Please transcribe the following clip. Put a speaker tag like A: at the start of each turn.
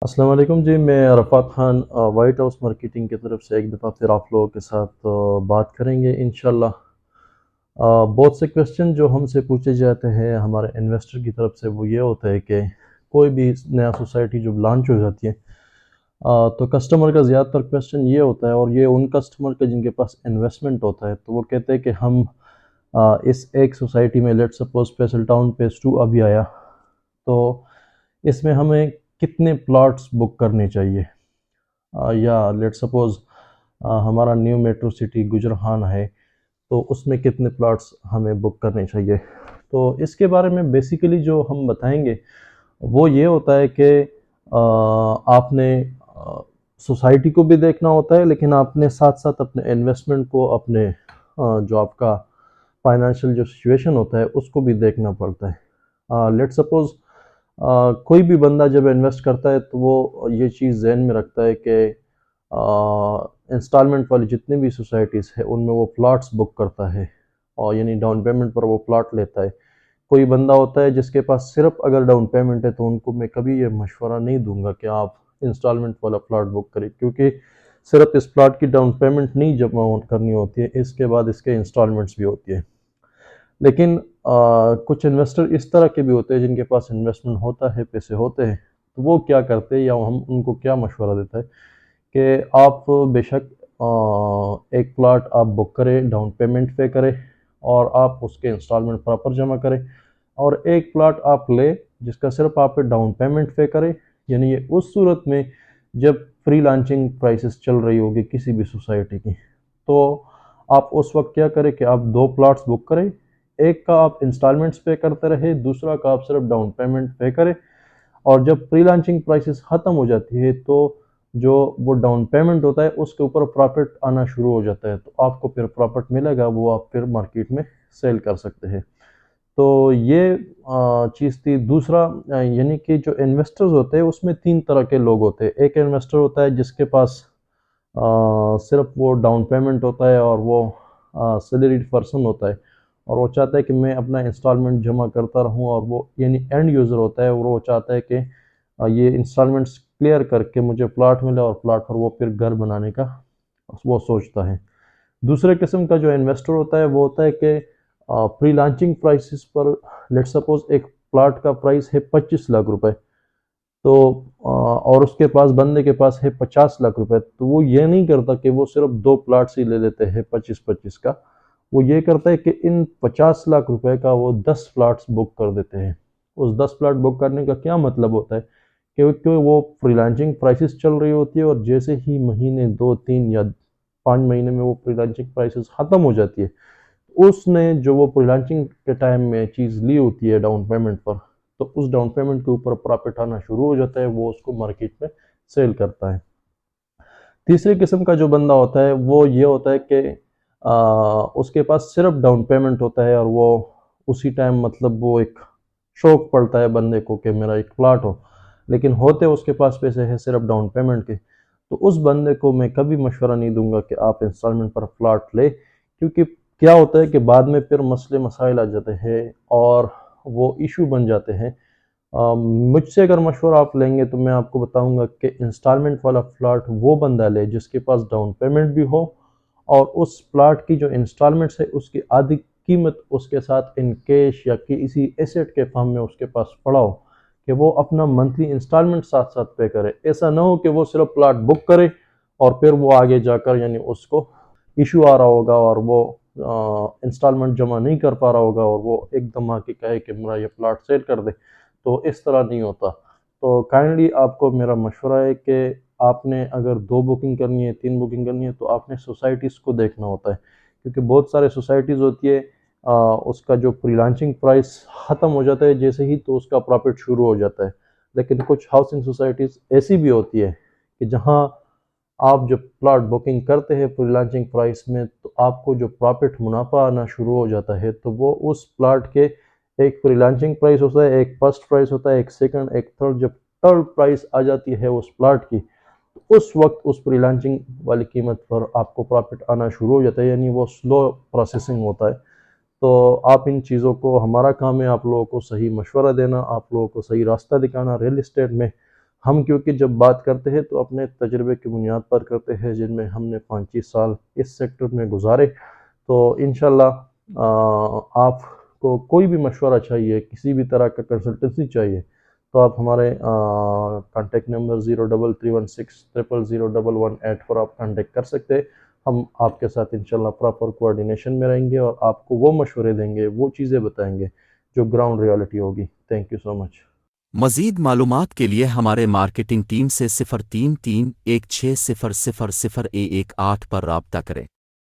A: अस्सलाम वालेकुम जी, मैं Arafat Khan white house marketing की तरफ से एक दफ़ा फिर आप लोगों के साथ बात करेंगे इंशाल्लाह। बहुत से क्वेश्चन जो हमसे पूछे जाते हैं हमारे इन्वेस्टर की तरफ से वो ये होता है कि कोई भी नया सोसाइटी जब लॉन्च हो जाती है तो कस्टमर का ज़्यादातर क्वेश्चन ये होता है, और ये उन कस्टमर का जिनके पास इन्वेस्टमेंट होता है, तो वो कहते हैं कि हम इस एक सोसाइटी में let's suppose Faisal town phase 2 अभी आया, तो इसमें हमें कितने प्लॉट्स बुक करने चाहिए, या लेट्स सपोज हमारा न्यू मेट्रो सिटी गुजरहान है, तो उसमें कितने प्लॉट्स हमें बुक करने चाहिए। तो इसके बारे में बेसिकली जो हम बताएंगे वो ये होता है कि आपने सोसाइटी को भी देखना होता है, लेकिन आपने साथ साथ अपने इन्वेस्टमेंट को, अपने जो आपका फाइनेंशियल जो सिचुएशन होता है उसको भी देखना पड़ता है। लेट्स सपोज कोई भी बंदा जब इन्वेस्ट करता है तो वो ये चीज़ ज़हन में रखता है कि इंस्टॉलमेंट वाली जितनी भी सोसाइटीज़ है उनमें वो प्लॉट्स बुक करता है, और यानी डाउन पेमेंट पर वो प्लॉट लेता है। कोई बंदा होता है जिसके पास सिर्फ अगर डाउन पेमेंट है, तो उनको मैं कभी ये मशवरा नहीं दूंगा कि आप इंस्टॉलमेंट वाला प्लॉट बुक करें, क्योंकि सिर्फ इस प्लॉट की डाउन पेमेंट नहीं जमा करनी होती है, इसके बाद इसके इंस्टॉलमेंट्स भी होती है। लेकिन कुछ इन्वेस्टर इस तरह के भी होते हैं जिनके पास इन्वेस्टमेंट होता है, पैसे होते हैं, तो वो क्या करते हैं या हम उनको क्या मशवरा देता है कि आप बेशक एक प्लॉट आप बुक करें, डाउन पेमेंट पे करें, और आप उसके इंस्टॉलमेंट प्रॉपर जमा करें, और एक प्लॉट आप ले जिसका सिर्फ आप डाउन पेमेंट पे करें। यानी ये उस सूरत में जब फ्री लॉन्चिंग प्राइसेस चल रही होगी किसी भी सोसाइटी की, तो आप उस वक्त क्या करें कि आप दो प्लॉट्स बुक करें, एक का आप इंस्टॉलमेंट्स पे करते रहे, दूसरा का आप सिर्फ डाउन पेमेंट पे करें। और जब प्री लॉन्चिंग प्राइसेस ख़त्म हो जाती है तो जो वो डाउन पेमेंट होता है उसके ऊपर प्रॉफिट आना शुरू हो जाता है, तो आपको फिर प्रॉफिट मिलेगा, वो आप फिर मार्केट में सेल कर सकते हैं। तो ये चीज़ थी। दूसरा यानी कि जो इन्वेस्टर्स होते हैं उसमें तीन तरह के लोग होते हैं। एक इन्वेस्टर होता है जिसके पास सिर्फ वो डाउन पेमेंट होता है, और वो सैलरीड पर्सन होता है, और वो चाहता है कि मैं अपना इंस्टॉलमेंट जमा करता रहूं, और वो यानी एंड यूज़र होता है, और वो चाहता है कि ये इंस्टॉलमेंट्स क्लियर करके मुझे प्लाट मिले, और प्लाट पर वो फिर घर बनाने का वो सोचता है। दूसरे किस्म का जो इन्वेस्टर होता है वो होता है कि प्री लॉन्चिंग प्राइसेस पर लेट सपोज एक प्लाट का प्राइस है 25 लाख रुपए, तो और उसके पास, बंदे के पास है 50 लाख रुपए, तो वो ये नहीं करता कि वो सिर्फ दो प्लाट्स ही ले लेते हैं 25-25 का। वो ये करता है कि इन 50 लाख रुपए का वो 10 प्लाट्स बुक कर देते हैं। उस 10 प्लाट बुक करने का क्या मतलब होता है क्योंकि वो फ्रीलांसिंग प्राइसेस चल रही होती है, और जैसे ही महीने 2, 3 या 5 महीने में वो फ्रीलांसिंग प्राइसेस ख़त्म हो जाती है, उसने जो वो फ्रीलांसिंग के टाइम में चीज़ ली होती है डाउन पेमेंट पर, तो उस डाउन पेमेंट के ऊपर प्रॉफिट आना शुरू हो जाता है, वो उसको मार्केट में सेल करता है। तीसरे किस्म का जो बंदा होता है वो ये होता है कि उसके पास सिर्फ डाउन पेमेंट होता है, और वो उसी टाइम, मतलब वो एक शौक पड़ता है बंदे को कि मेरा एक प्लाट हो, लेकिन होते उसके पास पैसे हैं सिर्फ डाउन पेमेंट के, तो उस बंदे को मैं कभी मशवरा नहीं दूंगा कि आप इंस्टॉलमेंट पर प्लाट ले, क्योंकि क्या होता है कि बाद में फिर मसले मसाइल आ जाते हैं और वो इशू बन जाते हैं। मुझसे अगर मशवरा आप लेंगे तो मैं आपको बताऊंगा कि इंस्टॉलमेंट वाला प्लाट वो बंदा ले जिसके पास डाउन पेमेंट भी हो, और उस प्लाट की जो इंस्टॉलमेंट्स है उसकी आधी कीमत उसके साथ इन कैश या किसी एसेट के फॉर्म में उसके पास पड़ा हो, कि वो अपना मंथली इंस्टॉलमेंट साथ साथ पे करे। ऐसा ना हो कि वो सिर्फ प्लाट बुक करे और फिर वो आगे जाकर यानी उसको इशू आ रहा होगा और वो इंस्टॉलमेंट जमा नहीं कर पा रहा होगा, और वो एकदम आके कहे कि मेरा ये प्लाट सेल कर दे, तो इस तरह नहीं होता। तो काइंडली आपको मेरा मशवरा है कि आपने अगर 2 बुकिंग करनी है, 3 बुकिंग करनी है, तो आपने सोसाइटीज़ को देखना होता है, क्योंकि बहुत सारे सोसाइटीज़ होती है उसका जो प्री लॉन्चिंग प्राइस ख़त्म हो जाता है जैसे ही, तो उसका प्रॉफिट शुरू हो जाता है। लेकिन कुछ हाउसिंग सोसाइटीज़ ऐसी भी होती है कि जहाँ आप जब प्लॉट बुकिंग करते हैं प्री लॉन्चिंग प्राइस में, तो आपको जो प्रॉफिट मुनाफा आना शुरू हो जाता है, तो वो उस प्लॉट के एक प्री लॉन्चिंग प्राइस होता है, एक फर्स्ट प्राइस होता है, एक सेकंड, एक थर्ड। जब थर्ड प्राइस आ जाती है उस प्लॉट की, तो उस वक्त उस प्री लॉन्चिंग वाली कीमत पर आपको प्रॉफिट आना शुरू हो जाता है, यानी वो स्लो प्रोसेसिंग होता है। तो आप इन चीज़ों को, हमारा काम है आप लोगों को सही मशवरा देना, आप लोगों को सही रास्ता दिखाना रियल इस्टेट में। हम क्योंकि जब बात करते हैं तो अपने तजुर्बे की बुनियाद पर करते हैं, जिनमें हमने 25 साल इस सेक्टर में गुजारे। तो इंशाल्लाह आपको कोई भी मशवरा चाहिए, किसी भी तरह का कंसल्टेंसी चाहिए, तो आप हमारे कॉन्टेक्ट नंबर 0316000118 पर आप कॉन्टेक्ट कर सकते हैं। हम आपके साथ इंशाल्लाह प्रॉपर कोऑर्डिनेशन में रहेंगे और आपको वो मशवरे देंगे, वो चीज़ें बताएंगे जो ग्राउंड रियलिटी होगी। Thank you so much.
B: मज़ीद मालूमात के लिए हमारे मार्केटिंग टीम से 0331600018 पर राब्ता करें।